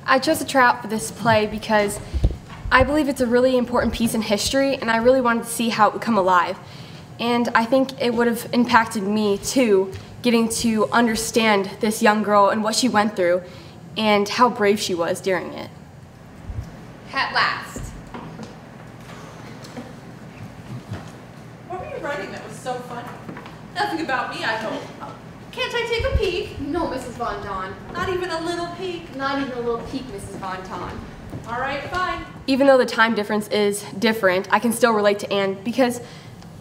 I chose to try out for this play because I believe it's a really important piece in history, and I really wanted to see how it would come alive. And I think it would have impacted me too, getting to understand this young girl and what she went through and how brave she was during it. At last. What were you writing that was so funny? Nothing about me, I hope. Can't I take a peek? No, Mrs. Von Don. Not even a little peek? Not even a little peek, Mrs. Von Don. All right, fine. Even though the time difference is different, I can still relate to Anne because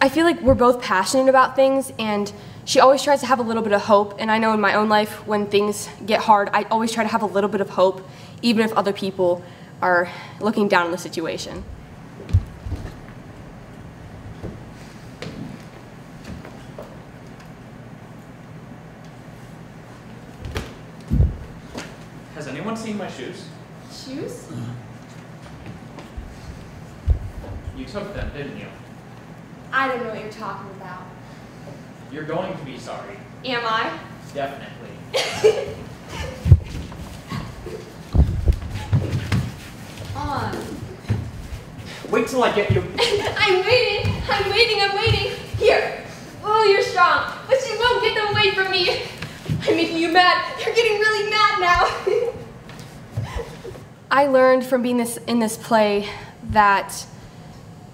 I feel like we're both passionate about things, and she always tries to have a little bit of hope. And I know in my own life, when things get hard, I always try to have a little bit of hope, even if other people are looking down on the situation. Has anyone seen my shoes? Shoes? You took them, didn't you? I don't know what you're talking about. You're going to be sorry. Am I? Definitely. Wait till I get you. I'm waiting. Here. Oh, you're strong, but you won't get them away from me. I'm making you mad. You're getting really mad now. I learned from being in this play that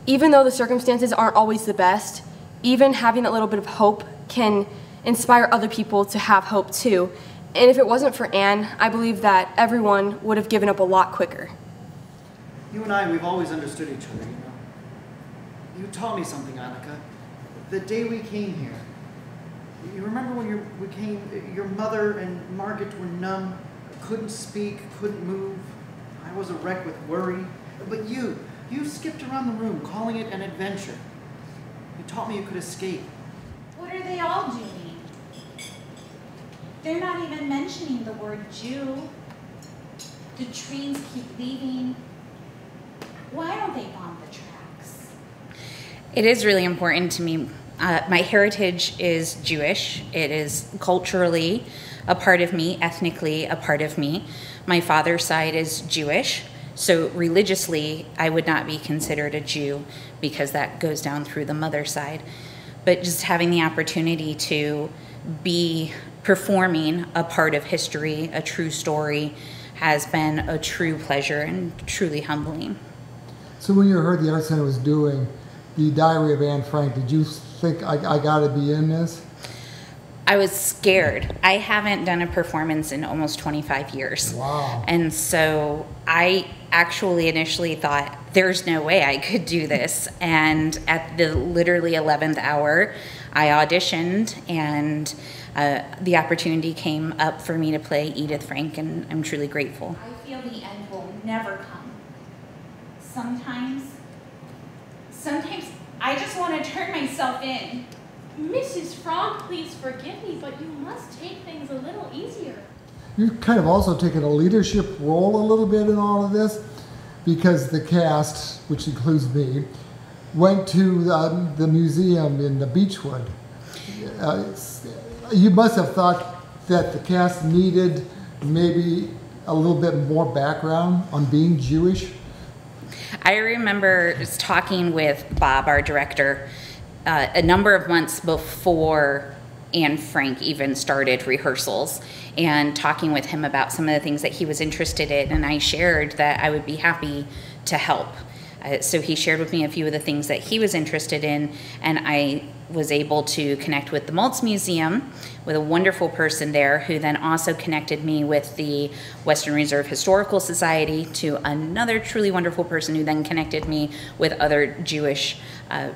even though the circumstances aren't always the best, even having that little bit of hope can inspire other people to have hope too. And if it wasn't for Anne, I believe that everyone would have given up a lot quicker. You and I, we've always understood each other, you know. You taught me something, Annika. The day we came here. You remember when we came, your mother and Margaret were numb, couldn't speak, couldn't move. I was a wreck with worry. But you skipped around the room, calling it an adventure. You taught me you could escape. What are they all doing? They're not even mentioning the word Jew. The trains keep leaving. Why don't they bomb the tracks? It is really important to me. My heritage is Jewish. It is culturally a part of me, ethnically a part of me. My father's side is Jewish, so religiously I would not be considered a Jew because that goes down through the mother's side. But just having the opportunity to be performing a part of history, a true story, has been a true pleasure and truly humbling. So when you heard the Art Center was doing the Diary of Anne Frank, did you think, I got to be in this? I was scared. I haven't done a performance in almost 25 years. Wow. And so I actually initially thought, there's no way I could do this. And at the literally 11th hour, I auditioned, and the opportunity came up for me to play Edith Frank, and I'm truly grateful. I feel the end will never come. Sometimes I just want to turn myself in. Mrs. Frank, please forgive me, but you must take things a little easier. You've kind of also taken a leadership role a little bit in all of this, because the cast, which includes me, went to the museum in the Beechwood. You must have thought that the cast needed maybe a little bit more background on being Jewish. I remember just talking with Bob, our director, a number of months before Anne Frank even started rehearsals, and talking with him about some of the things that he was interested in, and I shared that I would be happy to help. So he shared with me a few of the things that he was interested in, and I was able to connect with the Maltz Museum with a wonderful person there, who then also connected me with the Western Reserve Historical Society, to another truly wonderful person who then connected me with other Jewish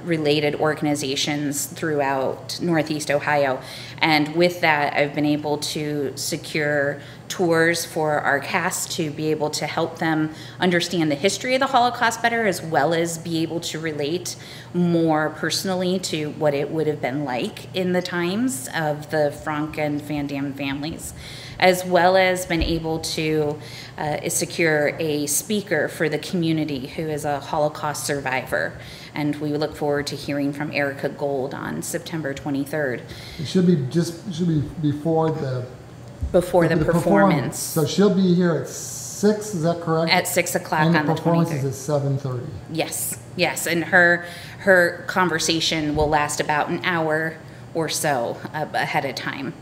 related organizations throughout Northeast Ohio. And with that, I've been able to secure tours for our cast to be able to help them understand the history of the Holocaust better, as well as be able to relate more personally to what it would have been like in the times of the Frank and Van Dam families, as well as been able to secure a speaker for the community who is a Holocaust survivor. And we look forward to hearing from Erica Gold on September 23rd. It should be before the before the performance. So she'll be here at 6, is that correct? At 6 o'clock and on the 23rd. the performance is at 7:30. Yes, and her conversation will last about an hour or so ahead of time.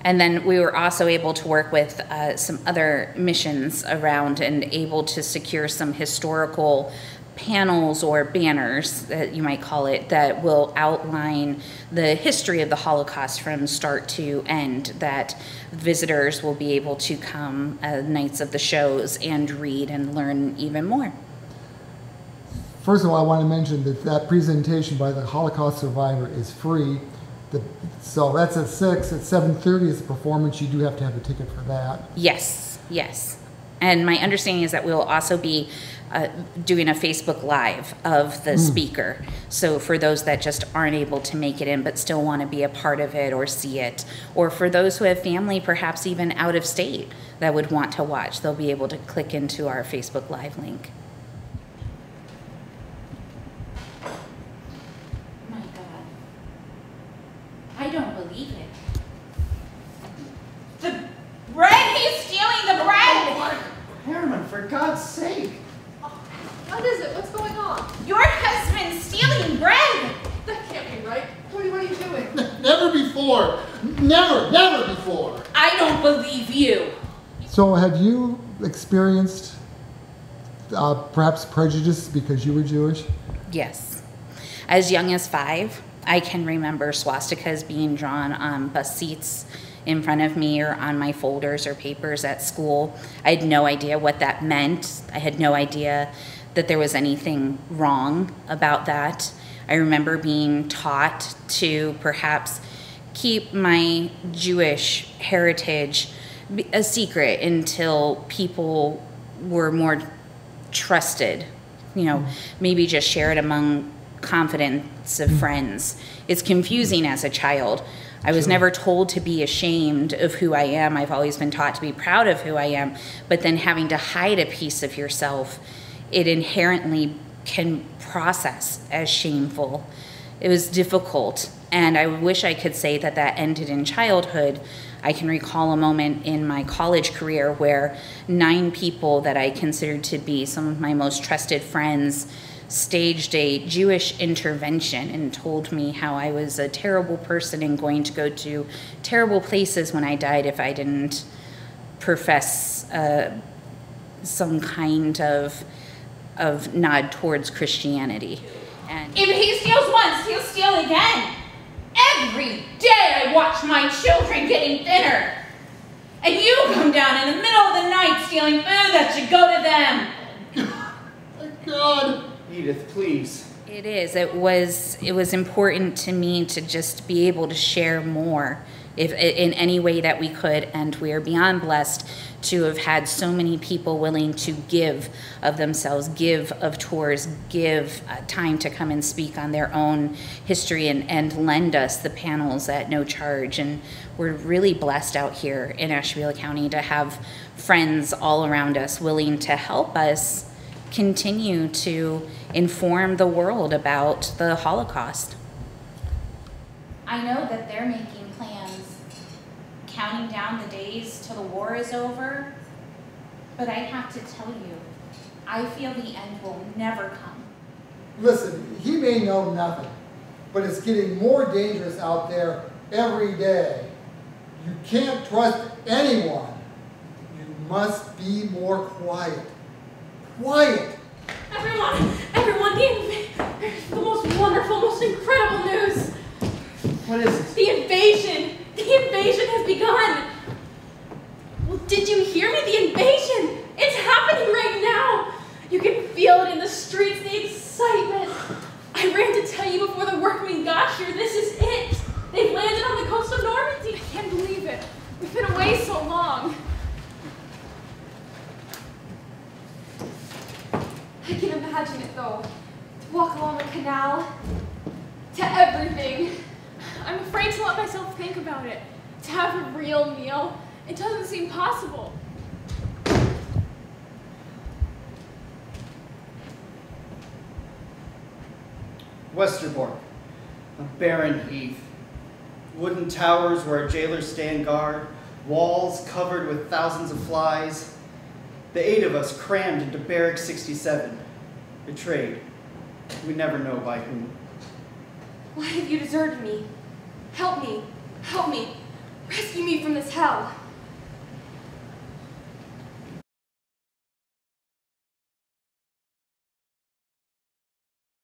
And then we were also able to work with some other missions around and able to secure some historical panels or banners, that you might call it, that will outline the history of the Holocaust from start to end, that visitors will be able to come nights of the shows and read and learn even more. First of all, I want to mention that presentation by the Holocaust survivor is free. So that's at 6. At 7:30 is the performance. You do have to have a ticket for that. Yes. And my understanding is that we'll also be doing a Facebook Live of the speaker. So for those that just aren't able to make it in but still want to be a part of it or see it, or for those who have family perhaps even out of state that would want to watch, they'll be able to click into our Facebook Live link. My God. I don't believe it. The bread! He's stealing the bread! Herman, for God's sake. What is it? What's going on? Your husband's stealing bread! That can't be right. What are you doing? Never before. Never before. I don't believe you. So have you experienced perhaps prejudice because you were Jewish? Yes. As young as 5, I can remember swastikas being drawn on bus seats in front of me or on my folders or papers at school. I had no idea what that meant. I had no idea that there was anything wrong about that. I remember being taught to perhaps keep my Jewish heritage a secret until people were more trusted, maybe just share it among confidence of friends. It's confusing as a child. I was never told to be ashamed of who I am. I've always been taught to be proud of who I am, but then having to hide a piece of yourself, it inherently can process as shameful. It was difficult, and I wish I could say that ended in childhood. I can recall a moment in my college career where 9 people that I considered to be some of my most trusted friends staged a Jewish intervention and told me how I was a terrible person and going to go to terrible places when I died if I didn't profess some kind of nod towards Christianity. And If he steals once, he'll steal again. Every day I watch my children getting thinner. And you come down in the middle of the night stealing food that should go to them. God. Edith, please. it is. It was important to me to just be able to share more if in any way that we could, and we are beyond blessed to have had so many people willing to give of themselves, give of tours, give time to come and speak on their own history and lend us the panels at no charge. And we're really blessed out here in Ashtabula County to have friends all around us willing to help us continue to inform the world about the Holocaust. I know that they're making plans, counting down the days till the war is over, but I have to tell you, I feel the end will never come. Listen, he may know nothing, but it's getting more dangerous out there every day. You can't trust anyone. You must be more quiet. Quiet! Everyone, the most wonderful, most incredible news. What is it? The invasion has begun. Well, did you hear me? The invasion, it's happening right now. You can feel it in the streets, the excitement. I ran to tell you before the workmen got here, this is it. They've landed on the coast of Normandy. I can't believe it. We've been away so long. I can imagine it though. To walk along a canal, to everything. I'm afraid to let myself think about it. To have a real meal, it doesn't seem possible. Westerbork, a barren heath. Wooden towers where our jailers stand guard, walls covered with thousands of flies. The 8 of us crammed into Barrack 67, betrayed. We never know by whom. Why have you deserted me? Help me. Help me. Rescue me from this hell.